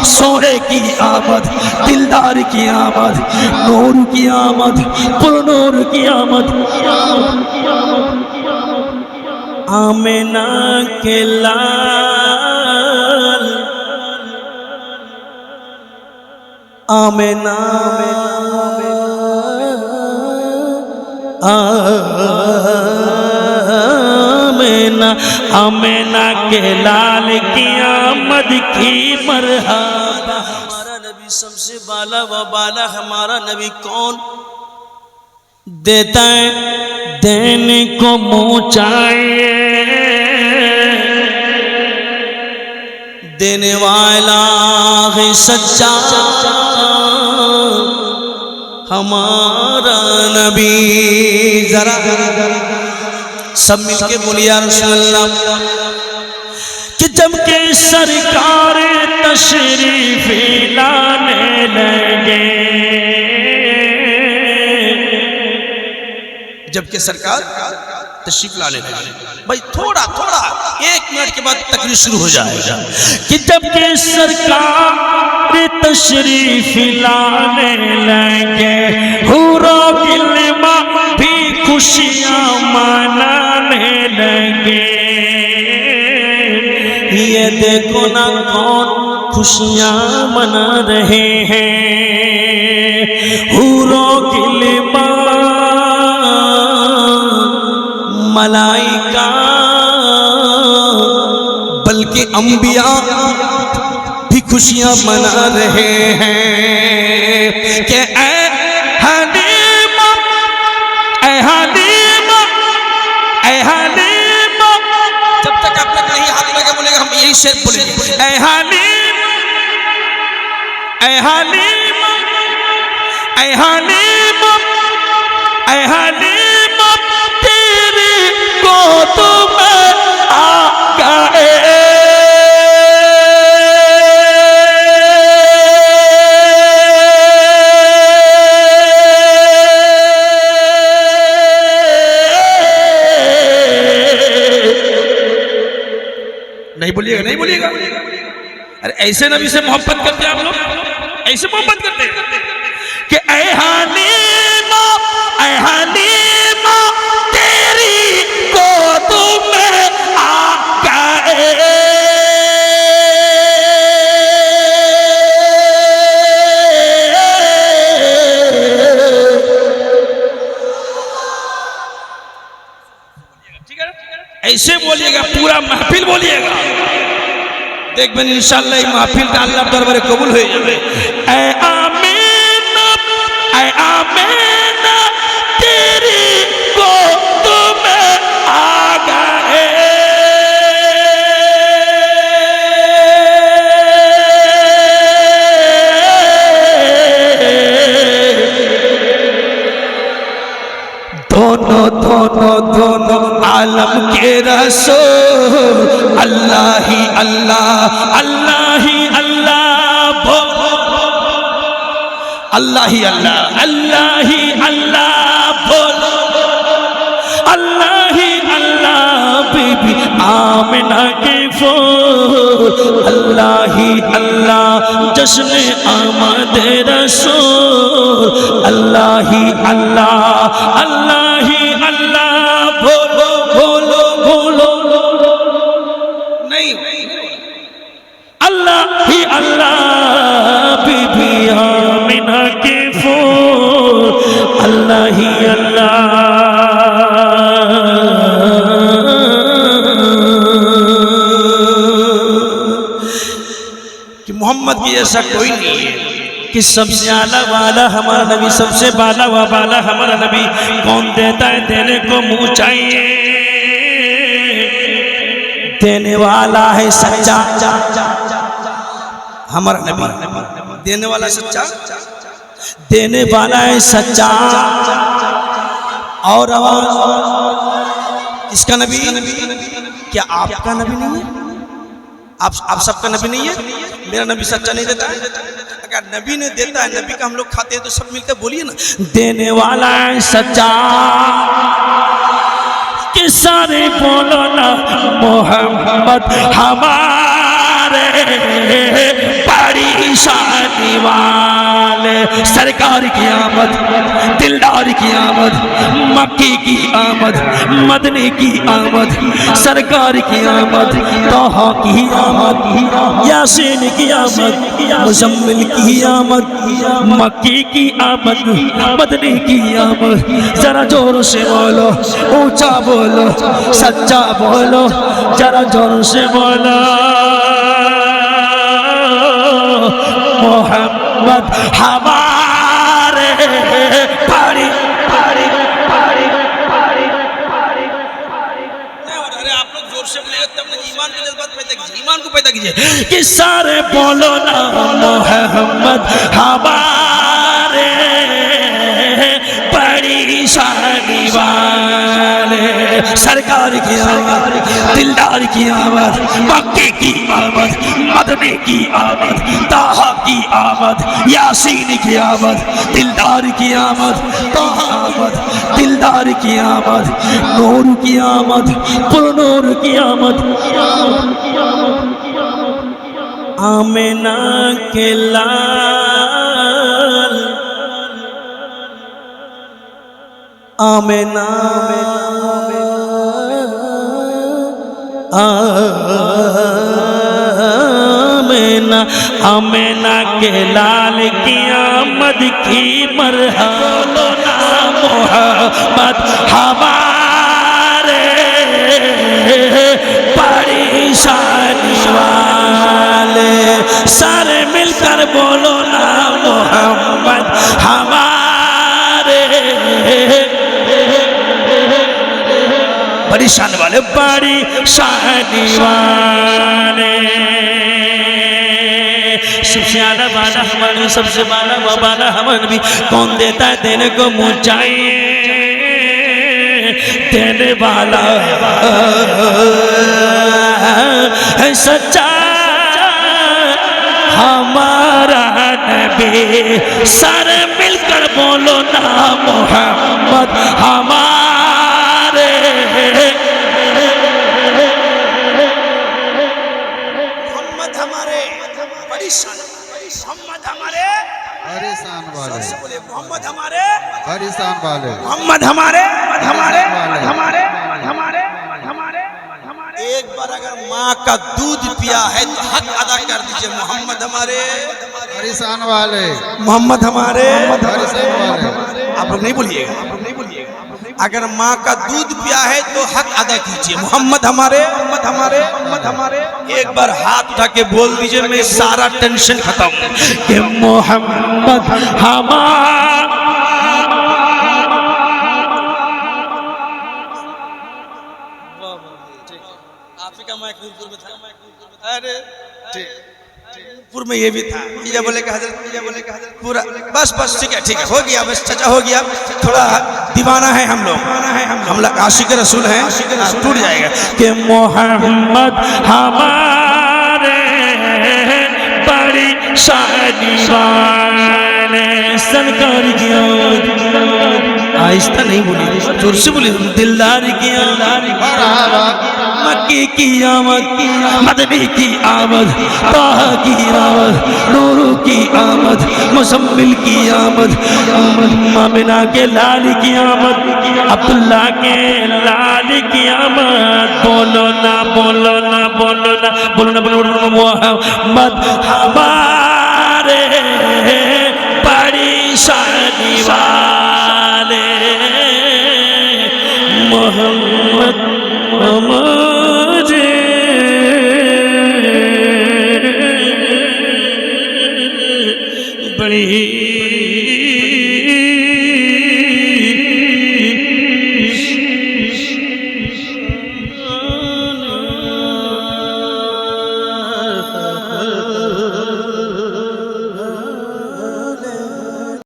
सोने की आमद, दिलदार की आमद, नूर की आमद, पुरनूर की आमद। आमिना के लाल, आमिना आमिना, आमिना के लाल की आमद की मरहबा। हमारा नबी सबसे बाला व बाला, हमारा नबी कौन? देता है देने को मुँह चाहिए, देने वाला है सच्चा हमारा नबी। जरा सब मिलके बोलिए या रसूलल्लाह। कि जब के सरकार तशरीफ लाने लगे, जबकि सरकार तशरीफ लाने लगे, भाई थोड़ा थोड़ा 1 मिनट के बाद तकरीर शुरू हो जाएगा। कि जबकि सरकार तशरीफ लाने लगे, हुरो गिलमा भी खुशियां मनाने लगे। ये देखो ना कौन खुशियां मना रहे हैं, हुरो गिलमा मलाइका, बल्कि अंबिया भी खुशियां मना रहे हैं। कि ऐ हलीमा, ऐ हलीमा, ऐ हलीमा, जब तक आप लोग नहीं हाथ लगा बोलेगा हम यही शेर बोलेंगे। ऐ हलीमा, ऐ हलीमा, ऐ हलीमा, ऐ हलीमा, तेरी गोद में आ गए। नहीं बोलिएगा, नहीं बोलिएगा। अरे ऐसे नबी से मोहब्बत करते आप लोग, ऐसे मोहब्बत करते कि ऐ हलीमा, ऐ हलीमा, तेरी गोद में आ गए। ठीक है, ऐसे बोलिएगा, पूरा महफिल बोलिएगा। देख बन इंशाअल्लाह ये महफिल का अल्लाह दरबारे कबूल हो जाए। ऐ आमीना, ऐ आमीना, तेरी गोद में आ गए। दोनों दोनों दोनों आलम के रसूल, अल्लाह ही अल्लाह, अल्लाह ही अल्लाह बोलो, अल्लाह ही अल्लाह, अल्लाह ही अल्लाह बोलो, अल्लाह ही अल्लाह। बीबी आमिना के फूल, अल्लाह ही अल्लाह, जश्न आमद रसूल, अल्लाह ही अल्लाह, अल्लाह ही अल्लाह बोलो बोलो बोलो। नहीं, अल्लाह ही अल्लाह, बीबी आमिना के फूल, अल्लाह ही अल्लाह। कि मोहम्मद की ऐसा कोई नहीं है कि सबसे आला वाला हमारा नबी, सबसे बाला व बाला हमारा नबी। कौन देता है देने को मुँह चाहिए, देने वाला है सच्चा हमारा नबी, देने वाला सच्चा, देने वाला है सच्चा। और आवाज इसका नबी, क्या आपका नबी नहीं है? आप सबका नबी नहीं है? मेरा नबी सच्चा नहीं देता है? अगर नबी ने देता है, नबी का हम लोग खाते हैं तो सब मिलकर बोलिए ना, देने वाला है सच्चा। कि सारे बोलो ना मोहम्मद हमारे बड़ी दिलदार की आमद, दिलदार की आमद, मक्की की आमद, मदनी की आमद, सरकार की आमद, तोहा की आमद, यासीन की आमद, मुजम्मिल की आमद, मक्की की आमद, मदनी की आमद। जरा जोर से बोलो, ऊंचा बोलो, सच्चा बोलो, जरा जोर से बोलो मोहम्मद हमारे पारी पारी पारी पारी। अरे आप लोग जोर से बोलिए तब ना ईमान की जज्बात पैदा कीजिए, ईमान को पैदा कीजिए कि सारे बोलो ना मोहम्मद हमारे बड़ी शादी वाले। सरकार की आमद, दिलदार की आमद, मक्के की आमद, मदनी की आमद, ताहा की आमद, यासीन की आमद, दिलदार की आमद, ताहा आमद, दिलदार की आमद, नूर की आमद, पुरनूर की आमद। आमिना के लाल, आमिना आमिना आमिना के लाल की आमद की मरहबा मोहम्मद हमारे परेशानी वाले। सारे मिलकर बोलो ना मोहम्मद हमारे परेशान वाले, बड़ी शादी वाले। सबसे आला वाला हमारे, सबसे वाला वाला हमारे भी कौन देता है देने को मुँह चाहिए, देने वाला है सच्चा हमारा नबी। सारे मिलकर बोलो ना मोहम्मद हमारे मोहम्मद हमारे परेशान, मोहम्मद हमारे परेशान वाले, मोहम्मद हमारे परेशान वाले, मोहम्मद हमारे हमारे हमारे हमारे हमारे हमारे। एक बार अगर माँ का दूध पिया है तो हक अदा कर दीजिए मोहम्मद हमारे परेशान वाले, मोहम्मद हमारे परेशान वाले। आप लोग नहीं बोलिएगा, आप लोग नहीं बोलिएगा। अगर माँ का दूध पिया है तो हक अदा कीजिए मोहम्मद हमारे मोहम्मद हमारे मोहम्मद हमारे। एक बार हाथ उठा के बोल दीजिए, मैं सारा टेंशन खत्म कि मोहम्मद हमारे। अरे नूरपुर में ये भी था, ये बोले कि हजरत, ये बोले कि हजरत पूरा बस बस ठीक है हो गया, बस चाचा हो गया। थोड़ा दीवाना है हम लोग, हम लोग आशिक रसूल हैं, टूट जाएगा कि मोहम्मद हमारे बड़ी शादी वाले। सरकार की आहिस्ता नहीं बोली, जोर से बोली, दिलदार की मक्की की आमद, मदनी की आमद, ताहा की आमद, नूरू की आमद, मुजम्मिल की आमद, आमिना के लाल की आमद, अब्दुल्ला के लाल की आमद। बोलो ना बोलो ना बोलो ना बोलो ना बोलो ना मोहम्मद हमारे परेशानी वाले। मोहम्मद हमारे बड़ी